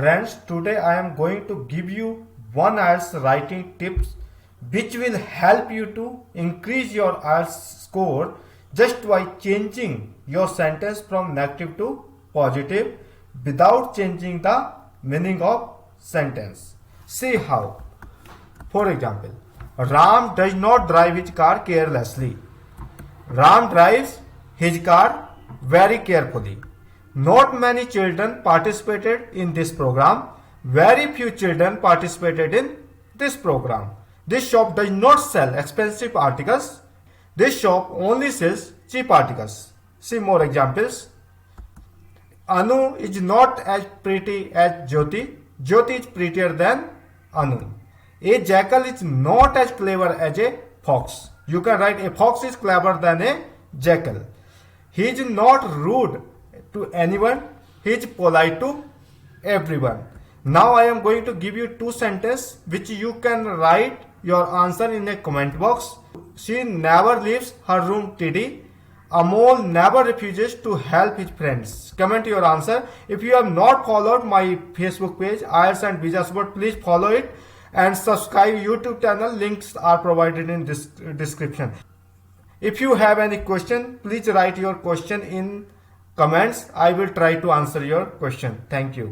Friends, today I am going to give you one IELTS writing tips which will help you to increase your IELTS score just by changing your sentence from negative to positive without changing the meaning of sentence. See how. For example, Ram does not drive his car carelessly. Ram drives his car very carefully. Not many children participated in this program. Very few children participated in this program. This shop does not sell expensive articles. This shop only sells cheap articles. See more examples. Anu is not as pretty as Jyoti. Jyoti is prettier than Anu. A jackal is not as clever as a fox. You can write a fox is clever than a jackal. He is not rude to anyone. He is polite to everyone. Now I am going to give you two sentences which you can write your answer in a comment box. She never leaves her room tidy. Amol never refuses to help his friends. Comment your answer. If you have not followed my Facebook page IELTS and Visa Support, please follow it and subscribe YouTube channel. Links are provided in this description. If you have any question, please write your question in comments. I will try to answer your question. Thank you.